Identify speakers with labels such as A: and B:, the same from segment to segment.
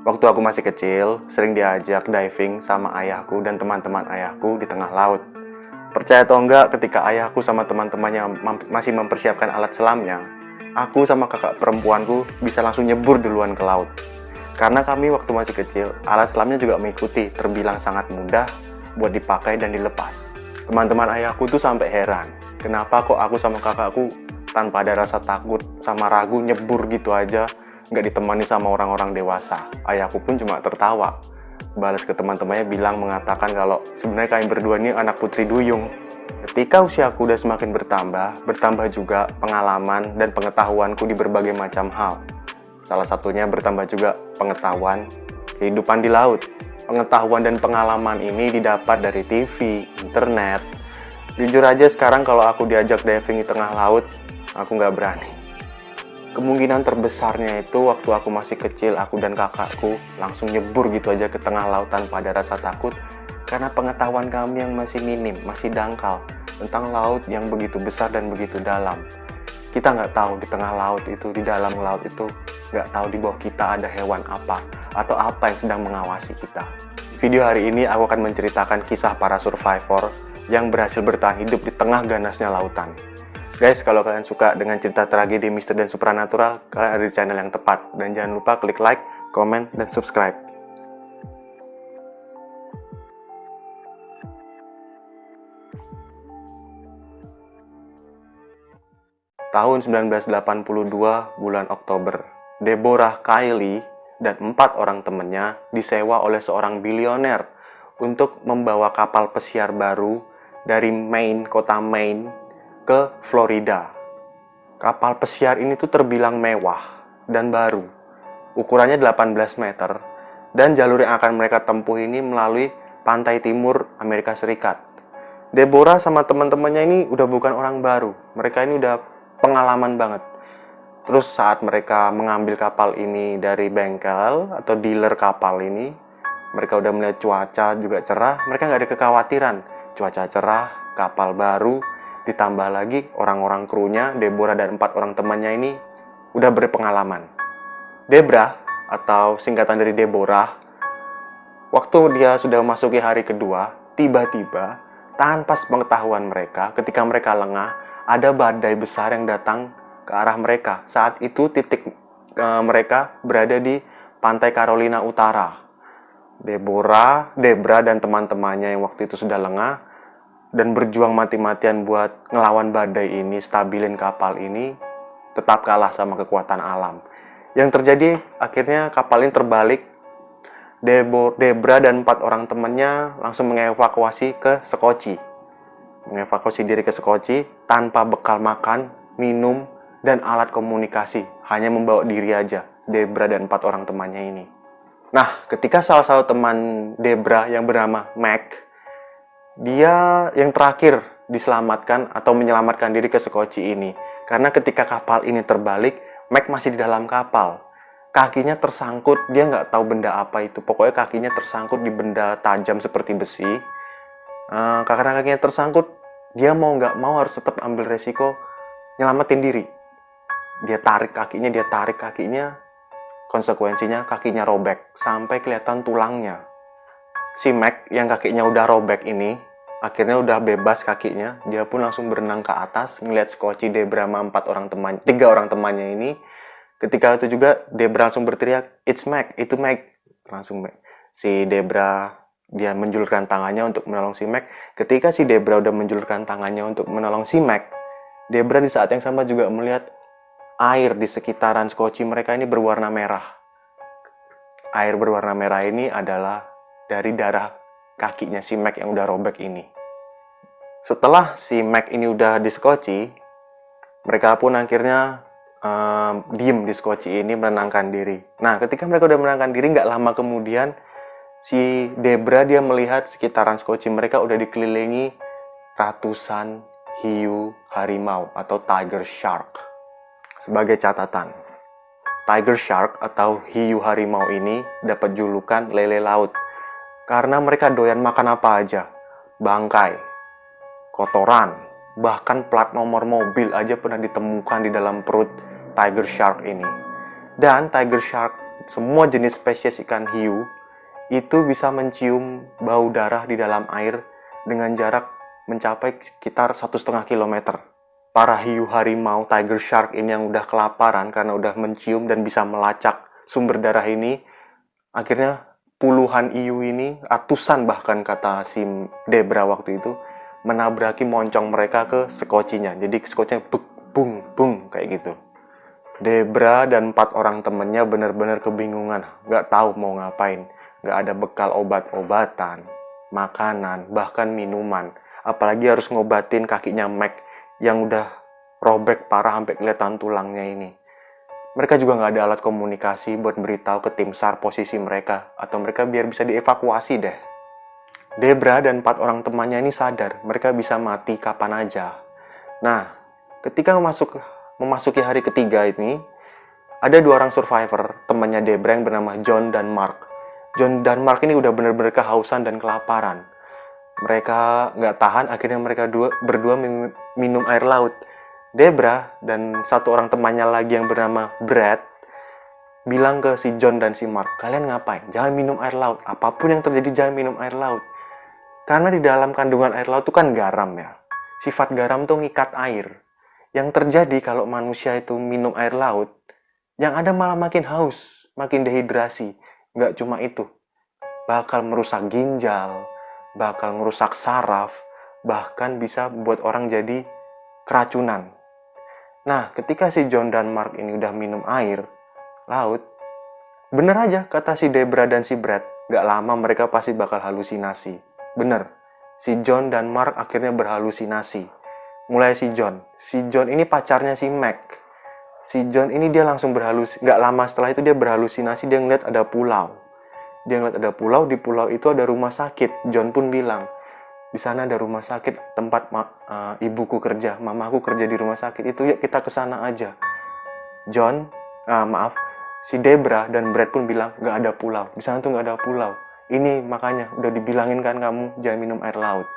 A: Waktu aku masih kecil, sering diajak diving sama ayahku dan teman-teman ayahku di tengah laut. Percaya atau enggak, ketika ayahku sama teman-temannya masih mempersiapkan alat selamnya, aku sama kakak perempuanku bisa langsung nyebur duluan ke laut. Karena kami waktu masih kecil, alat selamnya juga mengikuti, terbilang sangat mudah buat dipakai dan dilepas. Teman-teman ayahku tuh sampai heran, kenapa kok aku sama kakakku tanpa ada rasa takut sama ragu nyebur gitu aja, nggak ditemani sama orang-orang dewasa. Ayahku pun cuma tertawa, balas ke teman-temannya bilang mengatakan kalau sebenarnya kalian berdua ini anak putri duyung. Ketika usiaku udah semakin bertambah juga pengalaman dan pengetahuanku di berbagai macam hal. Salah satunya bertambah juga pengetahuan kehidupan di laut. Pengetahuan dan pengalaman ini didapat dari TV, internet. Jujur aja sekarang kalau aku diajak diving di tengah laut, aku nggak berani. Kemungkinan terbesarnya itu waktu aku masih kecil, aku dan kakakku langsung nyebur gitu aja ke tengah laut tanpa ada rasa takut, karena pengetahuan kami yang masih minim, masih dangkal tentang laut yang begitu besar dan begitu dalam. Kita nggak tahu di tengah laut itu, di dalam laut itu, nggak tahu di bawah kita ada hewan apa atau apa yang sedang mengawasi kita. Video hari ini aku akan menceritakan kisah para survivor yang berhasil bertahan hidup di tengah ganasnya lautan. Guys, kalau kalian suka dengan cerita tragedi, misteri, dan supranatural, kalian ada di channel yang tepat. Dan jangan lupa klik like, komen, dan subscribe. Tahun 1982, bulan Oktober, Deborah Kylie dan 4 orang temannya disewa oleh seorang bilioner untuk membawa kapal pesiar baru dari Maine, kota Maine, ke Florida. Kapal pesiar ini tuh terbilang mewah dan baru. Ukurannya 18 meter dan jalur yang akan mereka tempuh ini melalui pantai timur Amerika Serikat. Deborah sama teman-temannya ini udah bukan orang baru. Mereka ini udah pengalaman banget. Terus saat mereka mengambil kapal ini dari bengkel atau dealer kapal ini, mereka udah melihat cuaca juga cerah. Mereka nggak ada kekhawatiran. Cuaca cerah, kapal baru, ditambah lagi orang-orang krunya, Deborah dan 4 orang temannya ini udah berpengalaman. Debra atau singkatan dari Deborah, waktu dia sudah memasuki hari kedua, tiba-tiba tanpa pengetahuan mereka, ketika mereka lengah, ada badai besar yang datang ke arah mereka. Saat itu titik mereka berada di pantai Carolina Utara. Debra dan teman-temannya yang waktu itu sudah lengah dan berjuang mati-matian buat ngelawan badai ini, stabilin kapal ini, tetap kalah sama kekuatan alam. Yang terjadi, akhirnya kapal ini terbalik. Debra dan 4 orang temannya langsung mengevakuasi ke Sekoci. Mengevakuasi diri ke Sekoci tanpa bekal makan, minum, dan alat komunikasi. Hanya membawa diri aja, Debra dan 4 orang temannya ini. Nah, ketika salah satu teman Debra yang bernama Mac, dia yang terakhir diselamatkan atau menyelamatkan diri ke Sekoci ini. Karena ketika kapal ini terbalik, Mac masih di dalam kapal. Kakinya tersangkut, dia nggak tahu benda apa itu. Pokoknya kakinya tersangkut di benda tajam seperti besi. Karena kakinya tersangkut, dia mau nggak mau harus tetap ambil resiko nyelamatin diri. Dia tarik kakinya, konsekuensinya kakinya robek sampai kelihatan tulangnya. Si Mac yang kakinya udah robek ini akhirnya udah bebas kakinya. Dia pun langsung berenang ke atas melihat Sekoci, Debra sama 3 orang temannya ini. Ketika itu juga Debra langsung berteriak, "It's Mac, itu Mac." Langsung Mac. Si Debra dia menjulurkan tangannya untuk menolong si Mac. Ketika si Debra udah menjulurkan tangannya untuk menolong si Mac, Debra di saat yang sama juga melihat air di sekitaran Sekoci mereka ini berwarna merah. Air berwarna merah ini adalah dari darah kakinya si Mac yang udah robek ini. Setelah si Mac ini udah di Sekoci, mereka pun akhirnya diem di Sekoci ini menenangkan diri. Nah, ketika mereka udah menenangkan diri, nggak lama kemudian si Debra dia melihat sekitaran Sekoci mereka udah dikelilingi ratusan hiu harimau atau tiger shark. Sebagai catatan, tiger shark atau hiu harimau ini dapat julukan lele laut. Karena mereka doyan makan apa aja. Bangkai, kotoran, bahkan plat nomor mobil aja pernah ditemukan di dalam perut tiger shark ini. Dan tiger shark semua jenis spesies ikan hiu itu bisa mencium bau darah di dalam air dengan jarak mencapai sekitar 1,5 kilometer. Para hiu harimau tiger shark ini yang udah kelaparan karena udah mencium dan bisa melacak sumber darah ini, akhirnya puluhan hiu ini, ratusan bahkan kata si Debra waktu itu, menabraki moncong mereka ke sekocinya. Jadi sekocinya bung bung kayak gitu. Debra dan 4 orang temennya benar-benar kebingungan, nggak tahu mau ngapain. Nggak ada bekal obat-obatan, makanan, bahkan minuman. Apalagi harus ngobatin kakinya Mac yang udah robek parah sampai kelihatan tulangnya ini. Mereka juga nggak ada alat komunikasi buat beritahu ke tim SAR posisi mereka, atau mereka biar bisa dievakuasi deh. Debra dan 4 orang temannya ini sadar, mereka bisa mati kapan aja. Nah, ketika memasuki hari ketiga ini, ada 2 orang survivor, temannya Debra yang bernama John dan Mark. John dan Mark ini udah benar-benar kehausan dan kelaparan. Mereka nggak tahan, akhirnya mereka berdua minum air laut. Debra dan 1 orang temannya lagi yang bernama Brad bilang ke si John dan si Mark, kalian ngapain? Jangan minum air laut. Apapun yang terjadi jangan minum air laut. Karena di dalam kandungan air laut itu kan garam ya. Sifat garam tuh ngikat air. Yang terjadi kalau manusia itu minum air laut, yang ada malah makin haus, makin dehidrasi. Nggak cuma itu, bakal merusak ginjal, bakal merusak saraf, bahkan bisa buat orang jadi keracunan. Nah, ketika si John dan Mark ini udah minum air laut, bener aja kata si Debra dan si Brad, gak lama mereka pasti bakal halusinasi. Bener, si John dan Mark akhirnya berhalusinasi. Mulai si John ini pacarnya si Mac. Si John ini dia langsung gak lama setelah itu dia berhalusinasi, dia ngeliat ada pulau. Di pulau itu ada rumah sakit. John pun bilang, di sana ada rumah sakit tempat ibuku kerja, mamaku kerja di rumah sakit itu, yuk kita ke sana aja. Si Debra dan Brad pun bilang gak ada pulau, di sana tuh gak ada pulau. Ini makanya udah dibilangin kan kamu jangan minum air laut.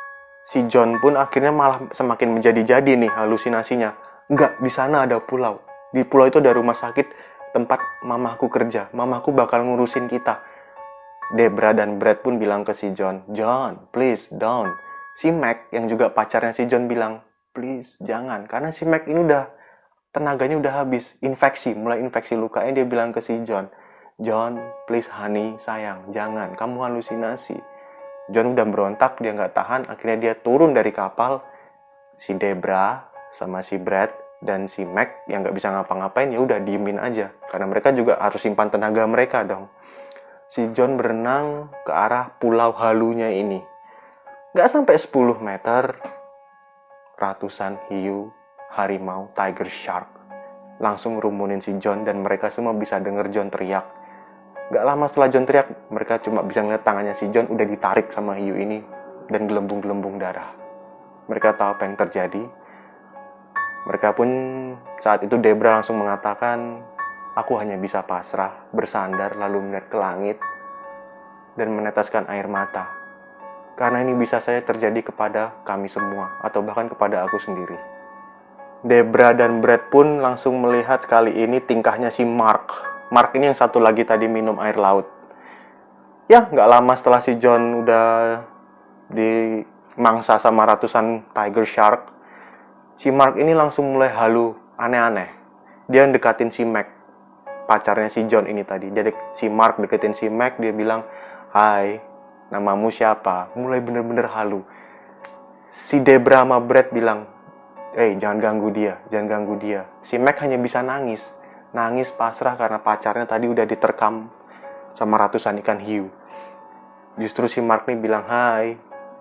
A: Si John pun akhirnya malah semakin menjadi-jadi nih halusinasinya. Enggak, di sana ada pulau. Di pulau itu ada rumah sakit tempat mamaku kerja. Mamaku bakal ngurusin kita. Debra dan Brad pun bilang ke si John, please don't. Si Mac yang juga pacarnya si John bilang, please jangan. Karena si Mac ini tenaganya udah habis. Mulai infeksi lukanya, dia bilang ke si John, please honey, sayang, jangan. Kamu halusinasi. John udah berontak, dia nggak tahan. Akhirnya dia turun dari kapal. Si Debra sama si Brad dan si Mac yang nggak bisa ngapa-ngapain, ya udah diemin aja. Karena mereka juga harus simpan tenaga mereka dong. Si John berenang ke arah pulau halunya ini. Nggak sampai 10 meter, ratusan hiu, harimau, tiger shark langsung rumunin si John, dan mereka semua bisa denger John teriak. Gak lama setelah John teriak, mereka cuma bisa ngeliat tangannya si John udah ditarik sama hiu ini dan gelembung-gelembung darah. Mereka tahu apa yang terjadi. Mereka pun saat itu Debra langsung mengatakan, aku hanya bisa pasrah, bersandar lalu melihat ke langit dan meneteskan air mata. Karena ini bisa saja terjadi kepada kami semua atau bahkan kepada aku sendiri. Debra dan Brad pun langsung melihat kali ini tingkahnya si Mark. Mark ini yang satu lagi tadi minum air laut. Ya, nggak lama setelah si John udah dimangsa sama ratusan tiger shark, si Mark ini langsung mulai halu aneh-aneh. Dia dekatin si Mac, pacarnya si John ini tadi. Jadi si Mark deketin si Mac, dia bilang, hai, namamu siapa? Mulai bener-bener halu. Si Debra sama Brad bilang, jangan ganggu dia. Si Mac hanya bisa nangis pasrah karena pacarnya tadi udah diterkam sama ratusan ikan hiu. Justru si Mark nih bilang, hai,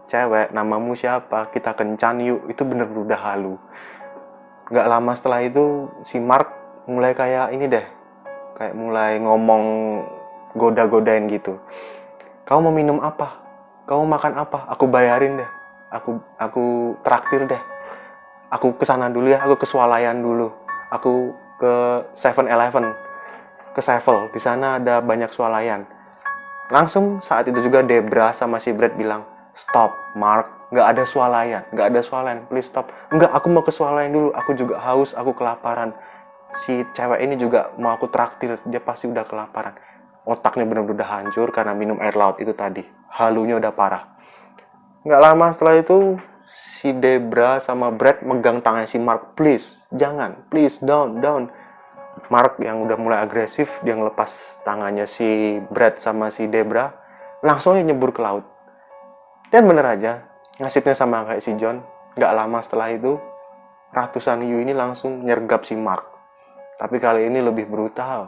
A: cewek, namamu siapa? Kita kencan yuk. Itu bener-bener udah halu. Gak lama setelah itu, si Mark mulai kayak ini deh, kayak mulai ngomong goda-godain gitu. Kamu mau minum apa? Kamu makan apa? Aku bayarin deh. Aku traktir deh. Aku kesana dulu ya, aku ke swalayan dulu. Aku ke 7-Eleven, ke Sevel. Di sana ada banyak swalayan. Langsung saat itu juga Debra sama si Brad bilang, stop, Mark. Nggak ada swalayan. Please stop. Nggak, aku mau ke swalayan dulu. Aku juga haus, aku kelaparan. Si cewek ini juga mau aku traktir. Dia pasti udah kelaparan. Otaknya benar-benar udah hancur karena minum air laut itu tadi. Halunya udah parah. Nggak lama setelah itu, si Debra sama Brad megang tangan si Mark. Please, jangan. Please, don't. Mark yang udah mulai agresif, dia ngelepas tangannya si Brad sama si Debra, langsung nyebur ke laut. Dan bener aja, nasibnya sama kayak si John. Nggak lama setelah itu, ratusan hiu ini langsung nyergap si Mark. Tapi kali ini lebih brutal.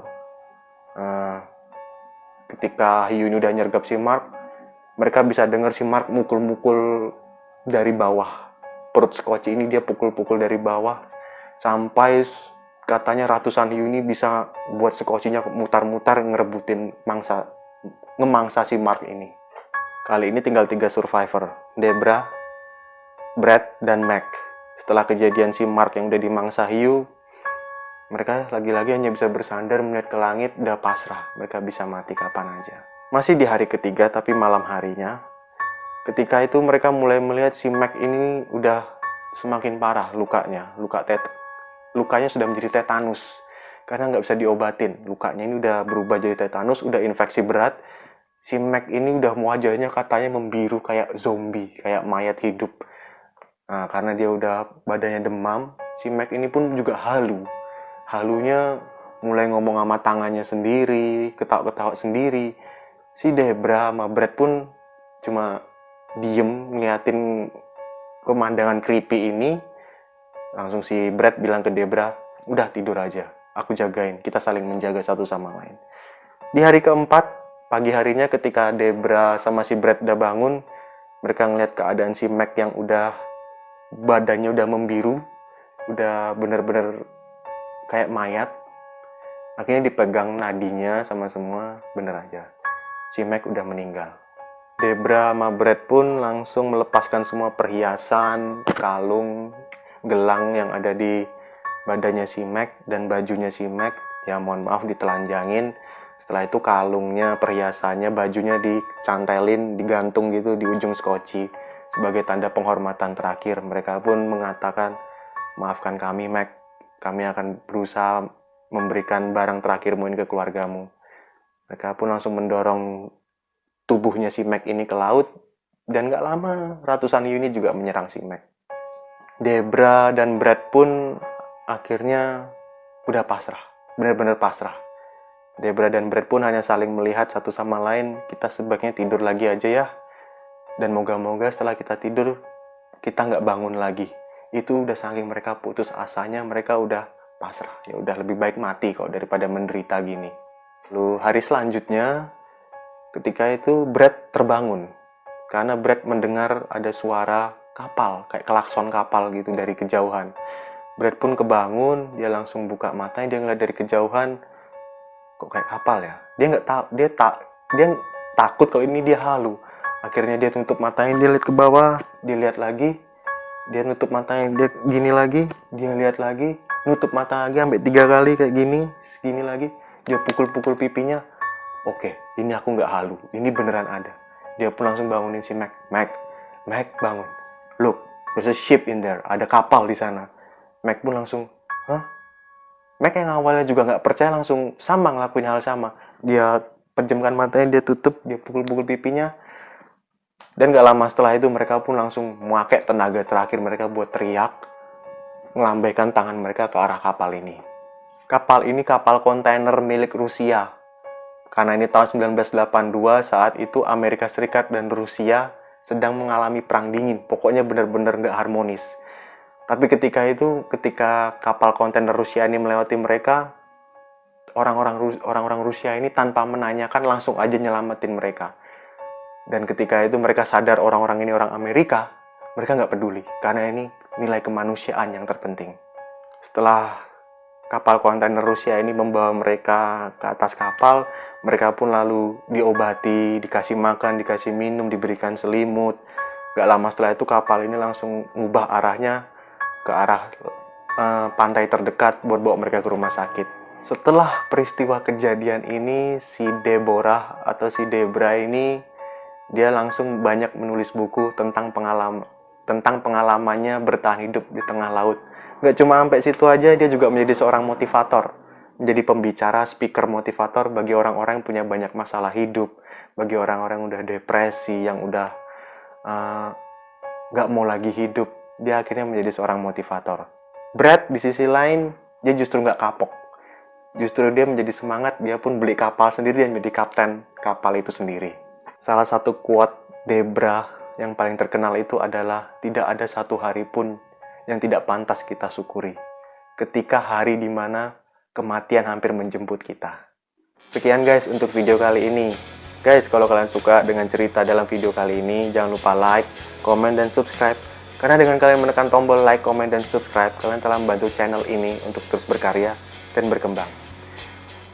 A: Ketika hiu ini udah nyergap si Mark, mereka bisa dengar si Mark mukul-mukul dari bawah. Perut Scotchy ini dia pukul-pukul dari bawah. Sampai katanya ratusan hiu ini bisa buat Scotchy-nya mutar-mutar ngerebutin ngemangsa si Mark ini. Kali ini tinggal 3 survivor. Debra, Brad, dan Mac. Setelah kejadian si Mark yang udah dimangsa hiu, mereka lagi-lagi hanya bisa bersandar melihat ke langit, udah pasrah. Mereka bisa mati kapan aja. Masih di hari ketiga, tapi malam harinya, ketika itu mereka mulai melihat si Mac ini udah semakin parah lukanya. Lukanya sudah menjadi tetanus. Karena nggak bisa diobatin. Lukanya ini udah berubah jadi tetanus, udah infeksi berat. Si Mac ini udah wajahnya katanya membiru kayak zombie, kayak mayat hidup. Nah, karena dia udah badannya demam, si Mac ini pun juga halu. Halunya mulai ngomong sama tangannya sendiri, ketawa-ketawa sendiri. Si Debra sama Brad pun cuma diem ngeliatin pemandangan creepy ini. Langsung si Brad bilang ke Debra, udah tidur aja, aku jagain, kita saling menjaga satu sama lain. Di hari keempat, pagi harinya ketika Debra sama si Brad udah bangun, mereka ngeliat keadaan si Mac yang udah badannya udah membiru, udah bener-bener kayak mayat. Akhirnya dipegang nadinya sama semua, bener aja. Si Mac udah meninggal. Debra sama Brad pun langsung melepaskan semua perhiasan, kalung, gelang yang ada di badannya si Mac dan bajunya si Mac. Ya mohon maaf ditelanjangin. Setelah itu kalungnya, perhiasannya, bajunya dicantelin, digantung gitu di ujung Scotchy. Sebagai tanda penghormatan terakhir, mereka pun mengatakan, maafkan kami Mac, kami akan berusaha memberikan barang terakhirmu ini ke keluargamu. Mereka pun langsung mendorong tubuhnya si Mac ini ke laut, dan gak lama ratusan hiu ini juga menyerang si Mac. Debra dan Brad pun akhirnya udah pasrah, benar-benar pasrah. Debra dan Brad pun hanya saling melihat satu sama lain, kita sebaiknya tidur lagi aja ya. Dan moga-moga setelah kita tidur, kita nggak bangun lagi. Itu udah saking mereka putus asanya, mereka udah pasrah. Ya udah lebih baik mati kok daripada menderita gini. Lalu hari selanjutnya, ketika itu Brad terbangun. Karena Brad mendengar ada suara kapal, kayak klakson kapal gitu dari kejauhan. Brad pun kebangun, dia langsung buka matanya, dia ngeliat dari kejauhan, kok kayak kapal ya? Dia takut kalau ini dia halu. Akhirnya dia tutup matanya, dia lihat ke bawah, dia lihat lagi, dia nutup matanya, dia gini lagi, dia lihat lagi, nutup mata lagi sampai 3 kali kayak gini, segini lagi, dia pukul-pukul pipinya. Oke, ini aku nggak halu, ini beneran ada. Dia pun langsung bangunin si Mac, bangun. Look, there's a ship in there, ada kapal di sana. Mac pun langsung, hah? Mac yang awalnya juga nggak percaya langsung sama ngelakuin hal sama. Dia pejamkan matanya, dia tutup, dia pukul-pukul pipinya. Dan gak lama setelah itu mereka pun langsung memakai tenaga terakhir mereka buat teriak, melambaikan tangan mereka ke arah kapal ini. Kapal ini kapal kontainer milik Rusia. Karena ini tahun 1982, saat itu Amerika Serikat dan Rusia sedang mengalami perang dingin. Pokoknya benar-benar gak harmonis. Tapi ketika kapal kontainer Rusia ini melewati mereka, orang-orang Rusia ini tanpa menanyakan langsung aja nyelamatin mereka. Dan ketika itu mereka sadar orang-orang ini orang Amerika, mereka nggak peduli. Karena ini nilai kemanusiaan yang terpenting. Setelah kapal kontainer Rusia ini membawa mereka ke atas kapal, mereka pun lalu diobati, dikasih makan, dikasih minum, diberikan selimut. Gak lama setelah itu kapal ini langsung ngubah arahnya ke arah pantai terdekat buat bawa mereka ke rumah sakit. Setelah peristiwa kejadian ini, si Deborah atau si Debra ini, dia langsung banyak menulis buku tentang pengalamannya bertahan hidup di tengah laut. Gak cuma sampai situ aja, dia juga menjadi seorang motivator. menjadi pembicara, speaker motivator bagi orang-orang yang punya banyak masalah hidup, bagi orang-orang yang udah depresi, yang udah gak mau lagi hidup. Dia akhirnya menjadi seorang motivator. Brad di sisi lain, dia justru gak kapok. Justru dia menjadi semangat, dia pun beli kapal sendiri dan menjadi kapten kapal itu sendiri. Salah satu quote Debra yang paling terkenal itu adalah, tidak ada satu hari pun yang tidak pantas kita syukuri. Ketika hari dimana kematian hampir menjemput kita. Sekian guys untuk video kali ini. Guys, kalau kalian suka dengan cerita dalam video kali ini, jangan lupa like, komen, dan subscribe. Karena dengan kalian menekan tombol like, komen, dan subscribe, kalian telah membantu channel ini untuk terus berkarya dan berkembang.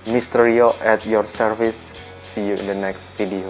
A: Mr. Rio at your service. See you in the next video.